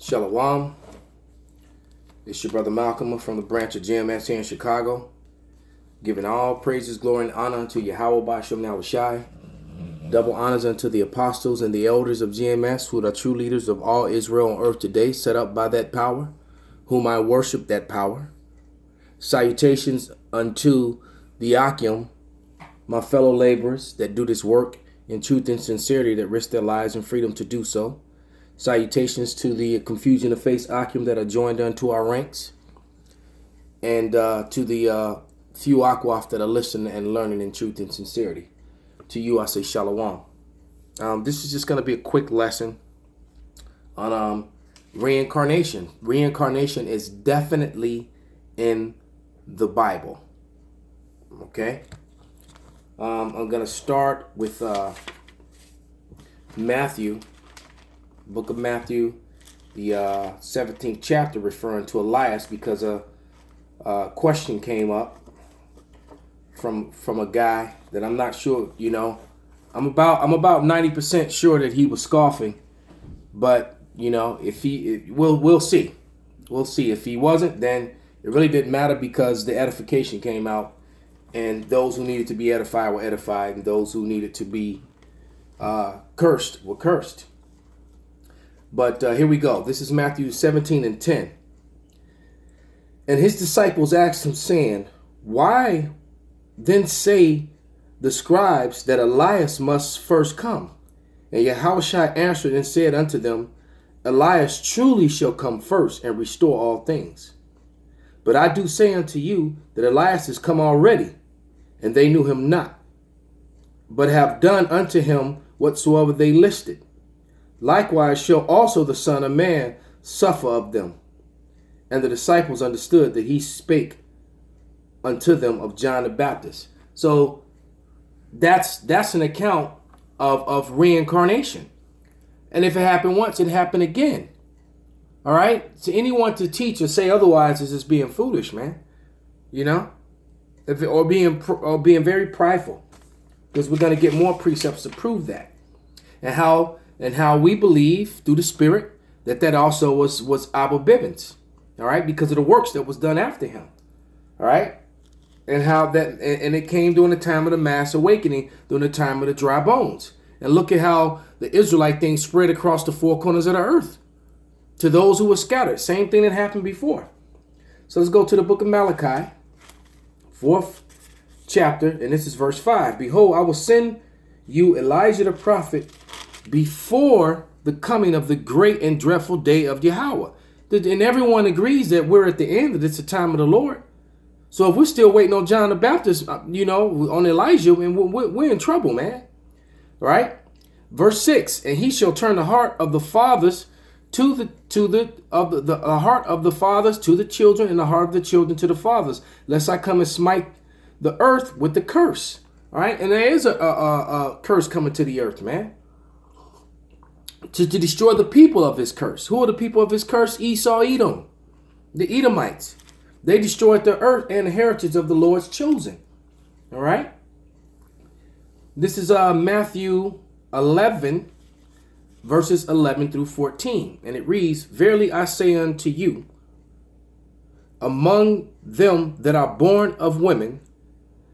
Shalom. It's your brother Malcolm from the branch of GMS here in Chicago. Giving all praises, glory, and honor unto Yahweh Basham Nahushai. Double honors unto the apostles and the elders of GMS, who are the true leaders of all Israel on earth today, set up by that power, whom I worship that power. Salutations unto the Akim, my fellow laborers that do this work in truth and sincerity, that risk their lives and freedom to do so. Salutations to the confusion of face Akim that are joined unto our ranks. And to the few Akwaf that are listening and learning in truth and sincerity. To you, I say shalom. This is just going to be a quick lesson on reincarnation. Reincarnation is definitely in the Bible. Okay? I'm going to start with Matthew. Book of Matthew, the 17th chapter, referring to Elias, because a question came up from a guy that I'm not sure, I'm about 90% sure that he was scoffing, but we'll see. We'll see. If he wasn't, then it really didn't matter, because the edification came out, and those who needed to be edified were edified, and those who needed to be cursed were cursed. But here we go. This is Matthew 17:10. And his disciples asked him, saying, Why then say the scribes that Elias must first come? And Yahushua answered and said unto them, Elias truly shall come first and restore all things. But I do say unto you that Elias is come already, and they knew him not, but have done unto him whatsoever they listed. Likewise shall also the Son of Man suffer of them. And the disciples understood that he spake unto them of John the Baptist. So that's an account of reincarnation. And if it happened once, it happened again. All right? To anyone to teach or say otherwise is just being foolish, man. Or being very prideful. Because we're going to get more precepts to prove that. And how we believe through the Spirit that also was Abba Bibbins, all right, because of the works that was done after him, all right, and how that and it came during the time of the mass awakening, during the time of the dry bones. And look at how the Israelite thing spread across the four corners of the earth to those who were scattered. Same thing that happened before. So let's go to the book of Malachi, 4th chapter, and this is verse 5. Behold, I will send you Elijah the prophet before the coming of the great and dreadful day of Yahweh. And everyone agrees that we're at the end, that it's the time of the Lord. So if we're still waiting on John the Baptist, on Elijah, and we're in trouble, man. All right? Verse 6, and he shall turn the heart of the fathers to the heart of the fathers to the children, and the heart of the children to the fathers, lest I come and smite the earth with the curse. All right? And there is a curse coming to the earth, man. To destroy the people of his curse. Who are the people of his curse? Esau, Edom, the Edomites. They destroyed the earth and the heritage of the Lord's chosen. All right. This is Matthew 11, verses 11 through 14. And it reads, Verily I say unto you, among them that are born of women,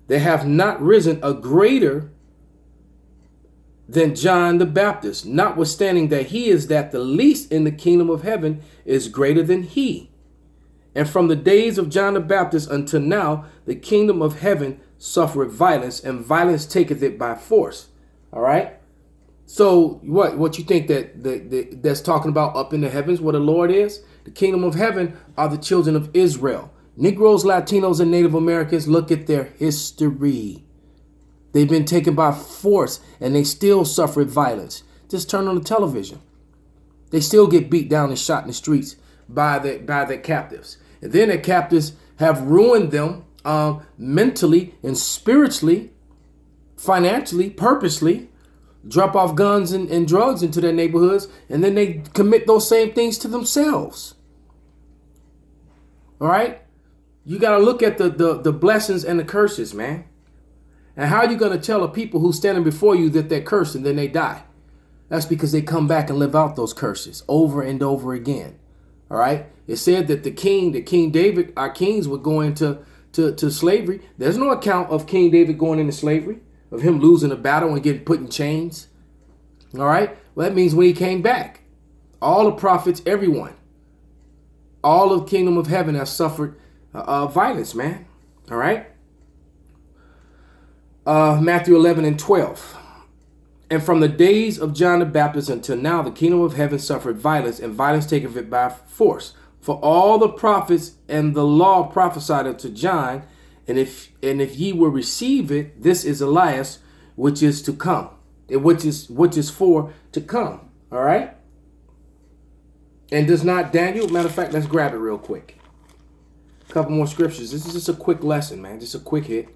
there have not risen a greater than John the Baptist, notwithstanding that he is that the least in the kingdom of heaven is greater than he. And from the days of John the Baptist until now, the kingdom of heaven suffereth violence, and violence taketh it by force. All right. So what you think that's talking about up in the heavens, where the Lord is? The kingdom of heaven are the children of Israel. Negroes, Latinos, and Native Americans, look at their history. They've been taken by force, and they still suffer violence. Just turn on the television. They still get beat down and shot in the streets by their captives. And then their captives have ruined them mentally and spiritually, financially, purposely, drop off guns and drugs into their neighborhoods, and then they commit those same things to themselves. All right? You got to look at the blessings and the curses, man. And how are you going to tell a people who's standing before you that they're cursed and then they die? That's because they come back and live out those curses over and over again. All right. It said that King David, our kings would go into to slavery. There's no account of King David going into slavery, of him losing a battle and getting put in chains. All right. Well, that means when he came back, all the prophets, everyone, all of the kingdom of heaven has suffered violence, man. All right. Matthew 11 and 12. And from the days of John the Baptist until now, the kingdom of heaven suffered violence, and violence taketh it by force. For all the prophets and the law prophesied unto John, and if ye will receive it, this is Elias, which is to come, which is for to come. All right. And does not Daniel? Matter of fact, let's grab it real quick. A couple more scriptures. This is just a quick lesson, man. Just a quick hit.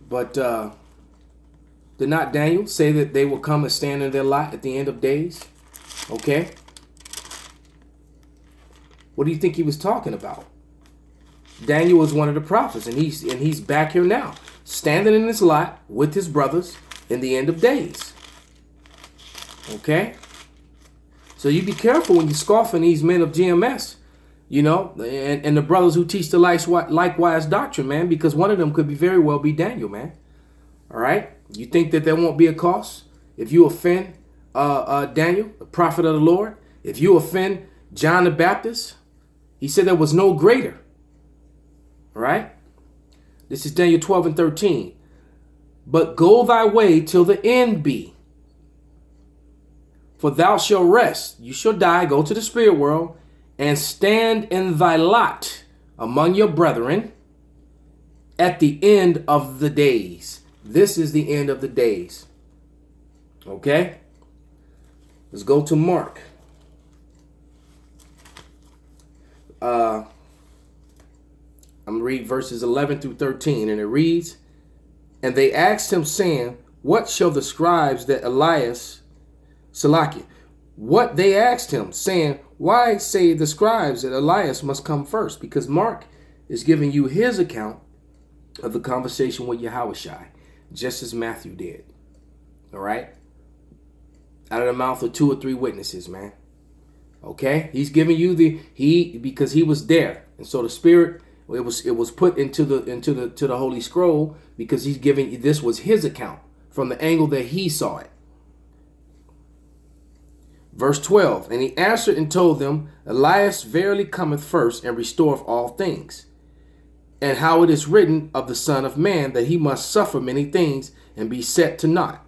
But did not Daniel say that they will come and stand in their lot at the end of days? Okay. What do you think he was talking about? Daniel was one of the prophets, and he's back here now, standing in his lot with his brothers in the end of days. Okay. So you be careful when you're scoffing these men of GMS, you know, and the brothers who teach the likewise doctrine, man, because one of them could be very well be Daniel, man. All right. You think that there won't be a cost if you offend Daniel, the prophet of the Lord? If you offend John the Baptist, he said there was no greater. All right. This is Daniel 12 and 13. But go thy way till the end be. For thou shalt rest. You shall die, go to the spirit world, and stand in thy lot among your brethren at the end of the days. This is the end of the days. Okay? Let's go to Mark. I'm going to read verses 11 through 13, and it reads, And they asked him, saying, What shall the scribes that Elias, Salakia, what they asked him, saying, Why say the scribes that Elias must come first? Because Mark is giving you his account of the conversation with Yahushua, just as Matthew did. All right? Out of the mouth of 2 or 3 witnesses, man. Okay? He's giving you because he was there. And so the Spirit, it was put into the Holy Scroll because he's giving, this was his account from the angle that he saw it. Verse 12, And he answered and told them, Elias verily cometh first and restoreth all things. And how it is written of the Son of Man that he must suffer many things and be set to naught.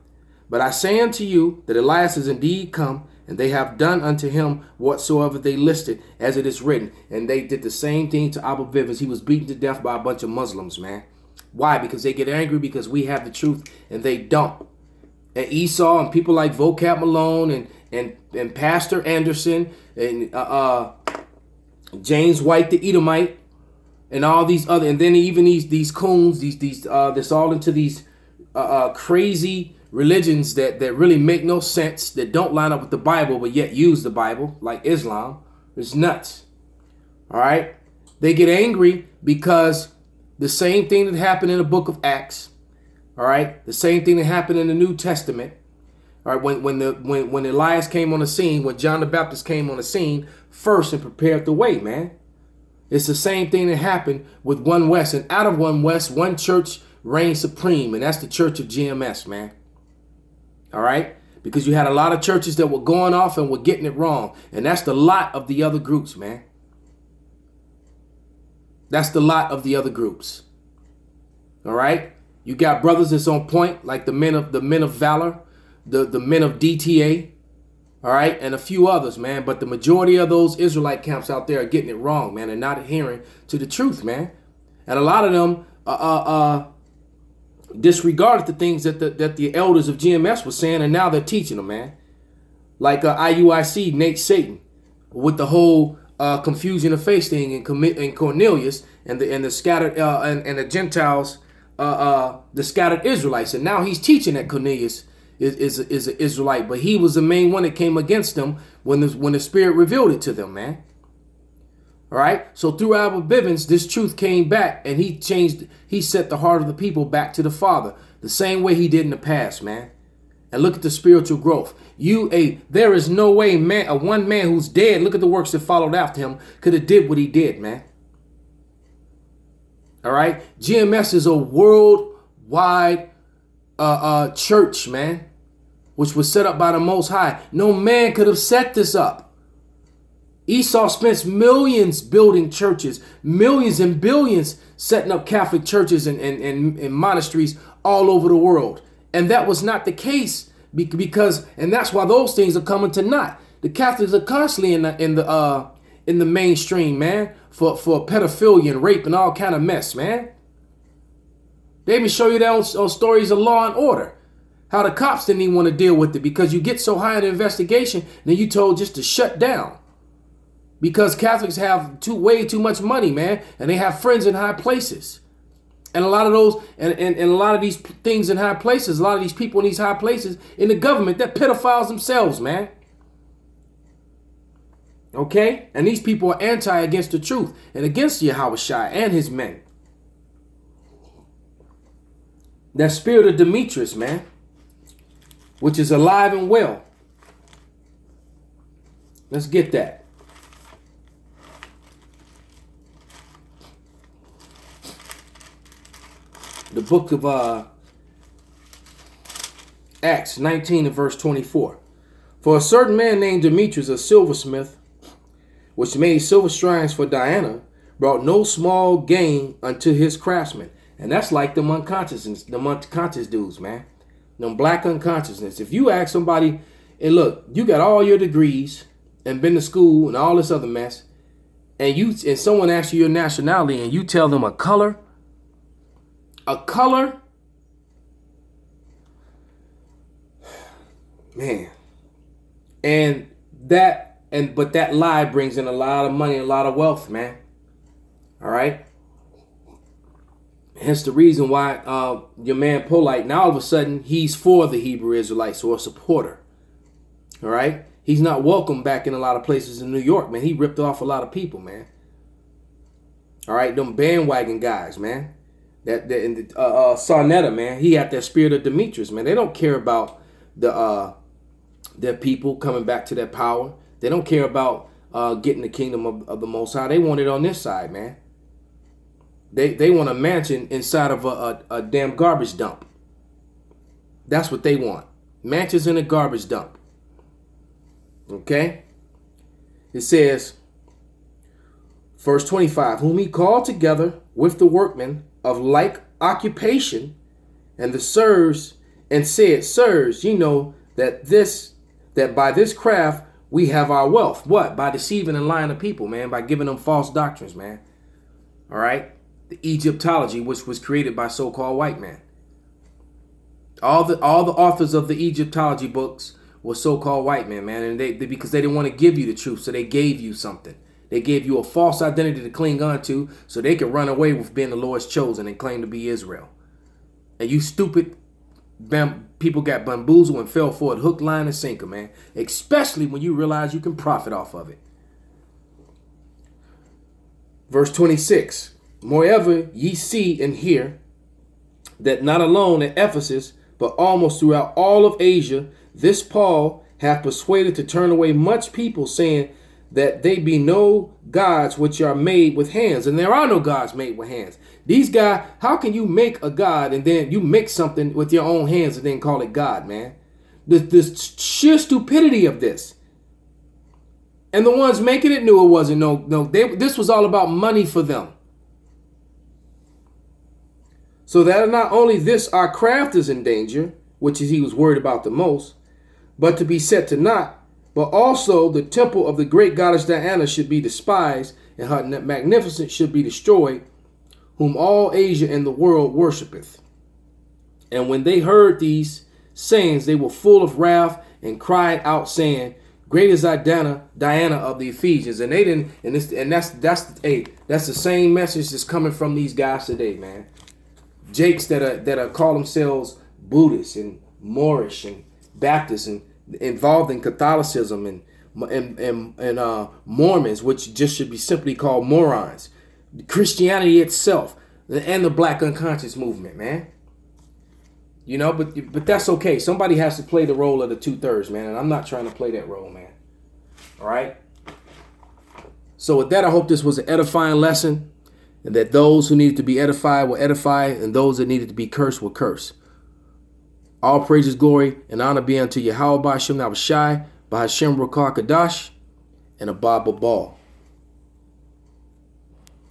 But I say unto you that Elias is indeed come, and they have done unto him whatsoever they listed, as it is written. And they did the same thing to Abu Bivens. He was beaten to death by a bunch of Muslims, man. Why? Because they get angry because we have the truth and they don't. And Esau and people like Vocab Malone and Pastor Anderson and James White the Edomite and all these other, and then even these coons, this all into these crazy religions that really make no sense, that don't line up with the Bible, but yet use the Bible, like Islam. It's nuts. All right. They get angry because the same thing that happened in the book of Acts. All right. The same thing that happened in the New Testament. All right. When Elias came on the scene, when John the Baptist came on the scene first and prepared the way, man. It's the same thing that happened with One West, and out of One West, one church reigned supreme, and that's the Church of GMS, man. All right? Because you had a lot of churches that were going off and were getting it wrong, and that's the lot of the other groups, man. That's the lot of the other groups. All right? You got brothers that's on point, like the men of valor, the men of DTA. All right, and a few others, man. But the majority of those Israelite camps out there are getting it wrong, man, and not adhering to the truth, man. And a lot of them disregarded the things that the elders of GMS were saying, and now they're teaching them, man. Like IUIC, Nate Satan, with the whole confusion of faith thing, and Cornelius and the scattered and the Gentiles, the scattered Israelites, and now he's teaching that Cornelius is an Israelite, but he was the main one that came against them when the Spirit revealed it to them, man. All right. So through Abba Bivens, this truth came back, and he set the heart of the people back to the Father, the same way he did in the past, man. and look at the spiritual growth. There is no way one man who's dead, look at the works that followed after him, could have did what he did, man. All right. GMS is a worldwide church, man, which was set up by the Most High. No man could have set this up. Esau spent millions building churches, millions and billions setting up Catholic churches and monasteries all over the world. And that was not the case because that's why those things are coming to naught. The Catholics are constantly in the mainstream, man, for pedophilia and rape and all kind of mess, man. They even show you that on stories of Law and Order. How the cops didn't even want to deal with it because you get so high in the investigation, then you told just to shut down. Because Catholics have way too much money, man, and they have friends in high places. And a lot of those, and a lot of these things in high places, a lot of these people in these high places in the government, they're pedophiles themselves, man. Okay? And these people are against the truth and against Yahushua and his men. That spirit of Demetrius, man, which is alive and well. Let's get that. The book of Acts 19 and verse 24. For a certain man named Demetrius, a silversmith, which made silver shrines for Diana, brought no small gain unto his craftsmen. And that's like them unconscious dudes, man. Them black unconsciousness. If you ask somebody, and look, you got all your degrees and been to school and all this other mess, and someone asks you your nationality and you tell them a color, man, but that lie brings in a lot of money, a lot of wealth, man. All right. Hence the reason why your man Polite, now all of a sudden he's for the Hebrew Israelites or a supporter. All right. He's not welcome back in a lot of places in New York, man. He ripped off a lot of people, man. All right. Them bandwagon guys, man. Sarnetta, man, he had that spirit of Demetrius, man. They don't care about their people coming back to their power. They don't care about getting the kingdom of the Most High. They want it on this side, man. They want a mansion inside of a damn garbage dump. That's what they want. Mansions in a garbage dump. Okay? It says, verse 25, whom he called together with the workmen of like occupation and the sirs, and said, sirs, ye know that by this craft we have our wealth. What? By deceiving and lying to people, man, by giving them false doctrines, man. All right. The Egyptology, which was created by so-called white man. All the authors of the Egyptology books were so-called white men, man, and they because they didn't want to give you the truth, so they gave you something. They gave you a false identity to cling on to so they could run away with being the Lord's chosen and claim to be Israel. And you stupid people got bamboozled and fell for it, hook, line, and sinker, man. Especially when you realize you can profit off of it. Verse 26. Moreover, ye see and hear that not alone at Ephesus, but almost throughout all of Asia, this Paul hath persuaded to turn away much people, saying that they be no gods which are made with hands. And there are no gods made with hands. These guys, how can you make a god and then you make something with your own hands and then call it God, man? The sheer stupidity of this. And the ones making it knew it wasn't. This was all about money for them. So that not only this, our craft is in danger, which is he was worried about the most, but to be set to naught, but also the temple of the great goddess Diana should be despised, and her magnificence should be destroyed, whom all Asia and the world worshipeth. And when they heard these sayings, they were full of wrath and cried out, saying, great is Diana of the Ephesians. And they didn't, and that's the same message that's coming from these guys today, man. Jakes that call themselves Buddhists and Moorish and Baptists and involved in Catholicism and Mormons, which just should be simply called morons. Christianity itself and the Black unconscious movement, man. You know, but that's okay. Somebody has to play the role of the 2/3, man, and I'm not trying to play that role, man. All right. So with that, I hope this was an edifying lesson, and that those who needed to be edified will edify, and those that needed to be cursed will curse. All praises, glory, and honor be unto Yahweh Ba'Shem Nabashai, Ba'Hashem Rakar Kadash, and Abba Babal.